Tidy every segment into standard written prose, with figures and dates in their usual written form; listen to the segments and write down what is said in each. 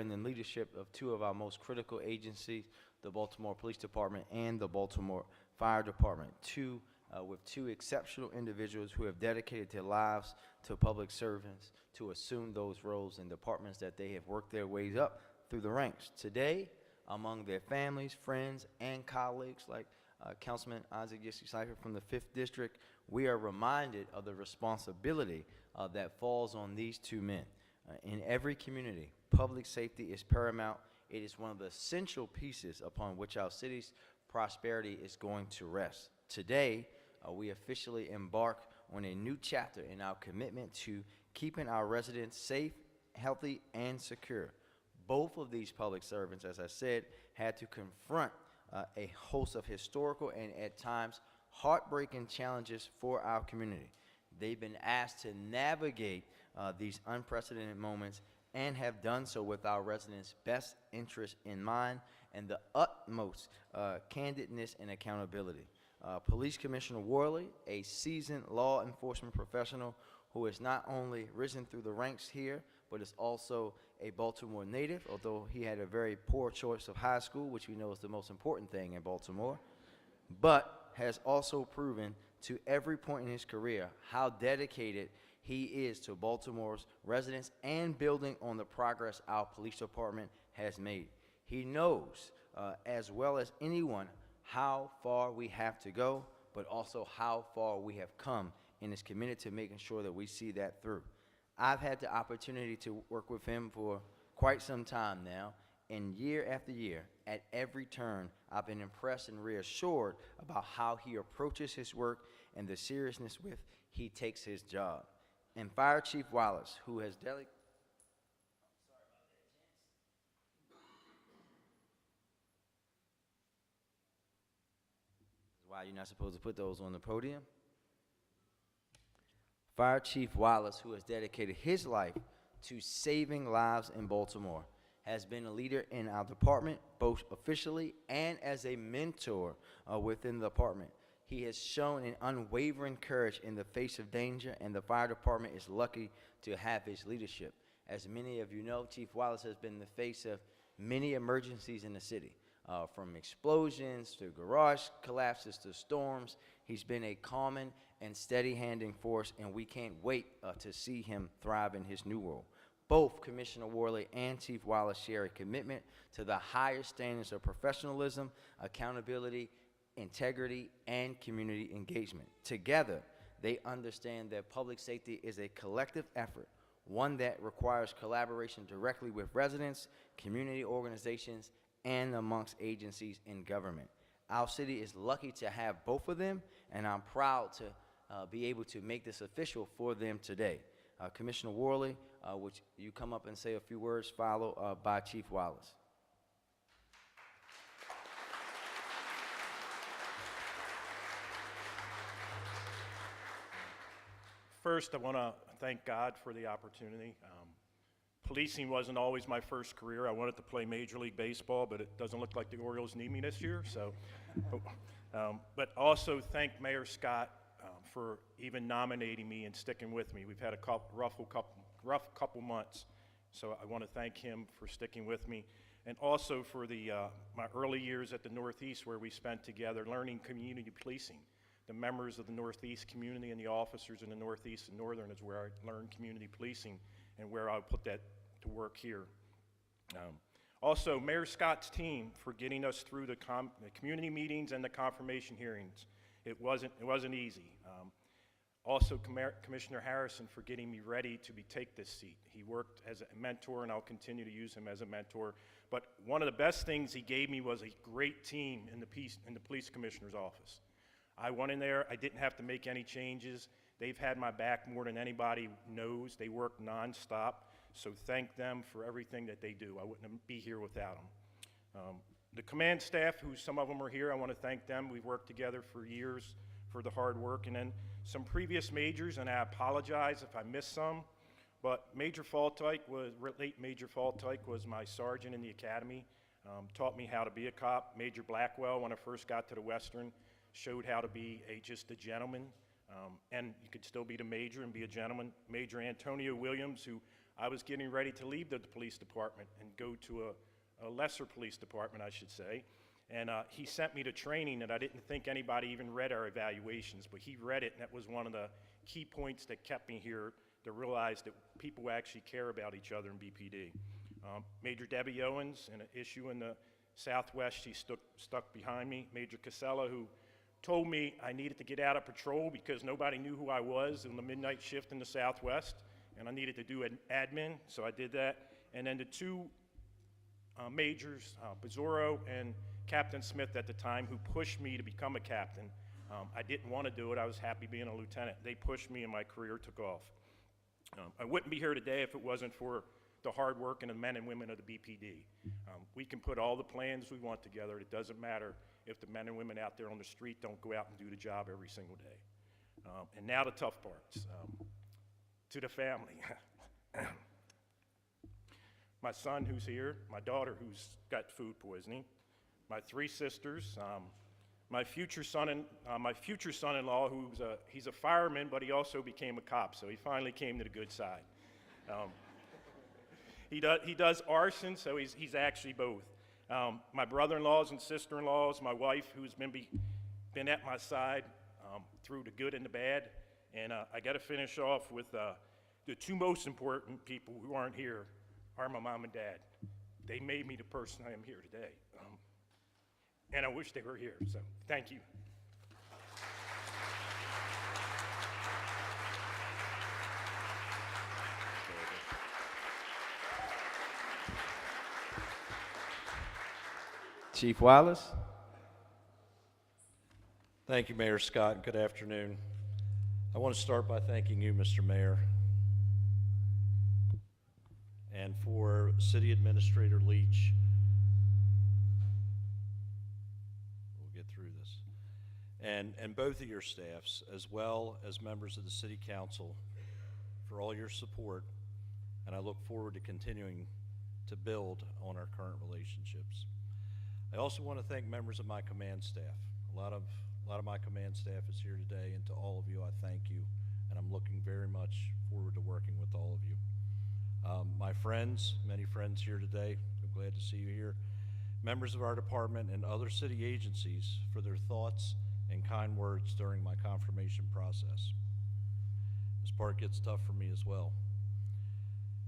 in the leadership of two of our most critical agencies, the Baltimore Police Department and the Baltimore Fire Department, with two exceptional individuals who have dedicated their lives to public servants to assume those roles in departments that they have worked their ways up through the ranks. Today, among their families, friends, and colleagues like Councilman Isaac Yissi-Cipher from the 5th District, we are reminded of the responsibility that falls on these two men. In every community, public safety is paramount. It is one of the essential pieces upon which our city's prosperity is going to rest. Today, we officially embark on a new chapter in our commitment to keeping our residents safe, healthy, and secure. Both of these public servants, as I said, had to confront a host of historical and at times heartbreaking challenges for our community. They've been asked to navigate these unprecedented moments and have done so with our residents' best interest in mind and the utmost candidness and accountability. Police Commissioner Warley, a seasoned law enforcement professional who has not only risen through the ranks here, but is also a Baltimore native, although he had a very poor choice of high school, which we know is the most important thing in Baltimore, but has also proven to every point in his career how dedicated he is to Baltimore's residents and building on the progress our police department has made. He knows as well as anyone how far we have to go, but also how far we have come, and is committed to making sure that we see that through. I've had the opportunity to work with him for quite some time now, and year after year, at every turn, I've been impressed and reassured about how he approaches his work and the seriousness with he takes his job. And Fire Chief Wallace, who has delegated why you're not supposed to put those on the podium. Fire Chief Wallace, who has dedicated his life to saving lives in Baltimore, has been a leader in our department, both officially and as a mentor within the department. He has shown an unwavering courage in the face of danger, and the fire department is lucky to have his leadership. As many of you know, Chief Wallace has been in the face of many emergencies in the city. From explosions to garage collapses to storms, he's been a calming and steady-handing force, and we can't wait to see him thrive in his new role. Both Commissioner Warley and Chief Wallace share a commitment to the highest standards of professionalism, accountability, integrity, and community engagement. Together, they understand that public safety is a collective effort, one that requires collaboration directly with residents, community organizations, and amongst agencies in government. Our city is lucky to have both of them, and I'm proud to be able to make this official for them today. Commissioner Warley, would you come up and say a few words, followed by Chief Wallace. First, I want to thank God for the opportunity. Policing wasn't always my first career. I wanted to play Major League Baseball, but it doesn't look like the Orioles need me this year. So, but also thank Mayor Scott for even nominating me and sticking with me. We've had a rough couple months, so I want to thank him for sticking with me, and also for my early years at the Northeast, where we spent together learning community policing. The members of the Northeast community and the officers in the Northeast and Northern is where I learned community policing, and where I'll put that to work here. Also, Mayor Scott's team for getting us through the community meetings and the confirmation hearings. It wasn't easy. Also, Commissioner Harrison for getting me ready to take this seat. He worked as a mentor, and I'll continue to use him as a mentor. But one of the best things he gave me was a great team in the police commissioner's office. I went in there. I didn't have to make any changes. They've had my back more than anybody knows. They work nonstop. So thank them for everything that they do. I wouldn't be here without them. The command staff, who some of them are here, I want to thank them. We've worked together for years for the hard work. And then some previous majors, and I apologize if I missed some, but late Major Faltyke was my sergeant in the academy, taught me how to be a cop. Major Blackwell, when I first got to the Western, showed how to be just a gentleman, and you could still be the major and be a gentleman. Major Antonio Williams, who I was getting ready to leave the police department and go to a lesser police department, I should say. And he sent me to training that I didn't think anybody even read our evaluations, but he read it, and that was one of the key points that kept me here, to realize that people actually care about each other in BPD. Major Debbie Owens, in an issue in the Southwest, she stuck behind me. Major Casella, who told me I needed to get out of patrol because nobody knew who I was in the midnight shift in the Southwest, and I needed to do an admin, so I did that. And then the two majors, Pizzoro and Captain Smith at the time, who pushed me to become a captain. I didn't want to do it. I was happy being a lieutenant. They pushed me and my career took off. I wouldn't be here today if it wasn't for the hard work and the men and women of the BPD. We can put all the plans we want together. It doesn't matter if the men and women out there on the street don't go out and do the job every single day. And now the tough parts. To the family. My son who's here, my daughter who's got food poisoning, my three sisters, my future son-in-law, he's a fireman, but he also became a cop, so he finally came to the good side. He does arson, so he's actually both. My brother-in-laws and sister-in-laws, my wife, who's been at my side through the good and the bad, and I got to finish off with the two most important people who aren't here are my mom and dad. They made me the person I am here today, and I wish they were here. So thank you. Chief Wallace. Thank you, Mayor Scott, and good afternoon. I want to start by thanking you, Mr. Mayor, and for City Administrator Leach. We'll get through this. And both of your staffs, as well as members of the City Council, for all your support, and I look forward to continuing to build on our current relationships. I also want to thank members of my command staff. A lot of my command staff is here today, and to all of you, I thank you, and I'm looking very much forward to working with all of you. My friends, many friends here today, I'm glad to see you here. Members of our department and other city agencies for their thoughts and kind words during my confirmation process. This part gets tough for me as well.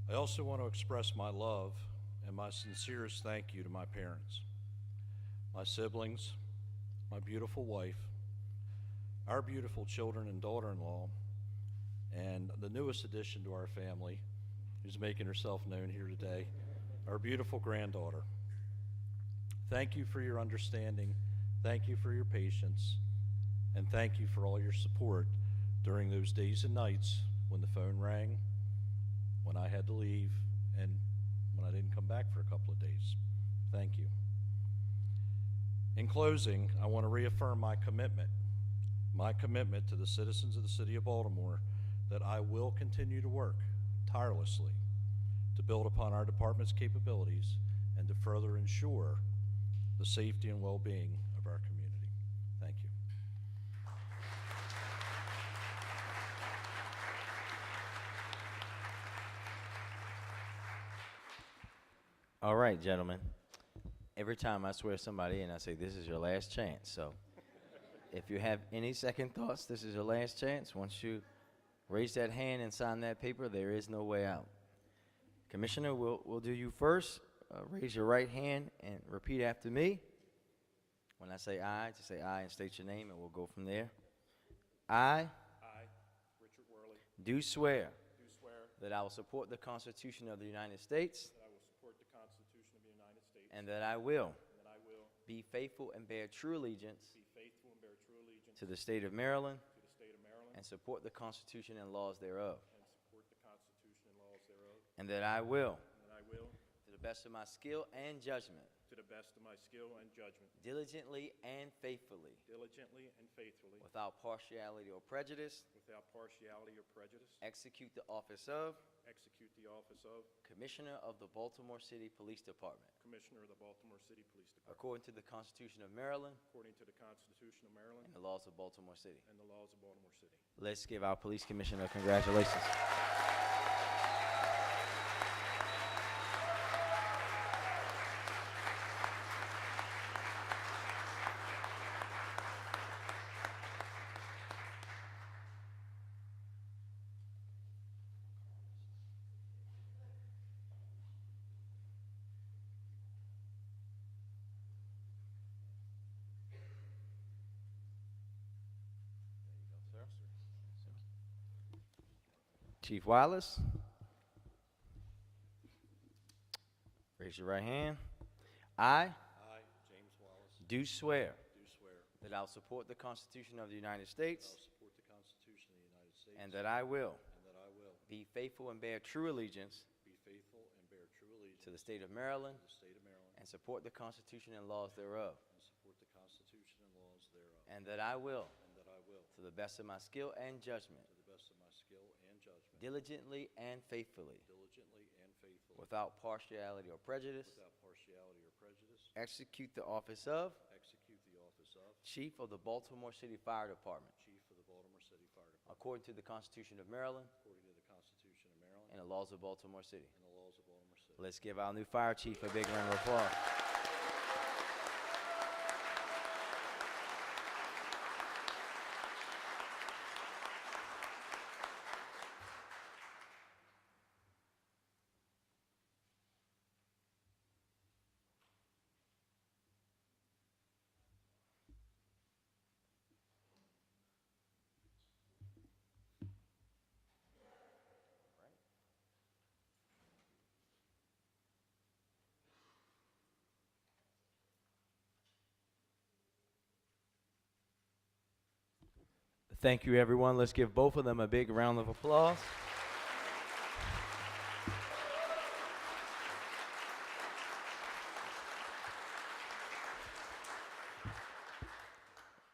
I also want to express my love and my sincerest thank you to my parents, my siblings, my beautiful wife, our beautiful children and daughter-in-law, and the newest addition to our family, who's making herself known here today, our beautiful granddaughter. Thank you for your understanding, thank you for your patience, and thank you for all your support during those days and nights when the phone rang, when I had to leave, and when I didn't come back for a couple of days. Thank you. In closing, I want to reaffirm my commitment to the citizens of the City of Baltimore that I will continue to work tirelessly to build upon our department's capabilities and to further ensure the safety and well-being of our community. Thank you. All right, gentlemen. Every time I swear somebody in, I say, this is your last chance. So if you have any second thoughts, this is your last chance. Once you raise that hand and sign that paper, there is no way out. Commissioner, we'll do you first. Raise your right hand and repeat after me. When I say aye, just say aye and state your name, and we'll go from there. I, Richard Warley, do swear do swear that I will support the Constitution of the United States that I will support the Constitution of the United States and that I will and that I will be faithful and bear true allegiance be faithful and bear true allegiance to the state of Maryland to the state of Maryland and support the Constitution and laws thereof, and support the Constitution and laws thereof, and that I will, and that I will, to the best of my skill and judgment, to the best of my skill and judgment, diligently and faithfully, diligently and faithfully, without partiality or prejudice, without partiality or prejudice, execute the office of execute the office of Commissioner of the Baltimore City Police Department, Commissioner of the Baltimore City Police Department, according to the Constitution of Maryland according to the Constitution of Maryland and the laws of Baltimore City. and the laws of Baltimore City. Let's give our police commissioner congratulations. Chief Wallace. Raise your right hand. I I, James Wallace, do swear do swear that I will support the Constitution of the United States that I will support the Constitution of the United States and that I will and that I will be faithful and bear true allegiance be faithful and bear true allegiance to the state of Maryland to the state of Maryland and support the Constitution and laws thereof, and support the Constitution and laws thereof, and that I will, and that I will, to the best of my skill and judgment, to the best of my skill and judgment, diligently and faithfully, diligently and faithfully, without partiality or prejudice, without partiality or prejudice, execute the office of execute the office of Chief of the Baltimore City Fire Department Chief of the Baltimore City Fire Department according to the Constitution of Maryland according to the Constitution of Maryland and the laws of Baltimore City. and the laws of Baltimore City. Let's give our new fire chief a big round of applause. Thank you, everyone. Let's give both of them a big round of applause.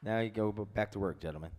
Now you go back to work, gentlemen.